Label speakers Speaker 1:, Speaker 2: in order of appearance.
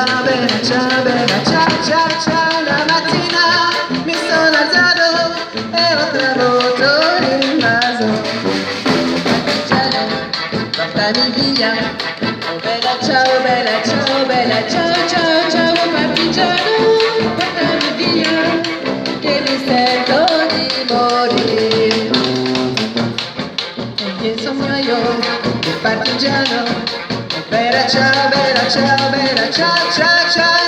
Speaker 1: ciao, bella, ciao, ciao, ciao. La mattina mi sono alzato e ho travolto l'invaso. Partigiano, portami via. Oh bella, ciao, bella, ciao, bella, ciao, ciao, ciao. Partigiano, portami via, che mi sento di morire. E io sono io, il partigiano. Bella ciao, bella ciao, bella ciao, ciao, ciao.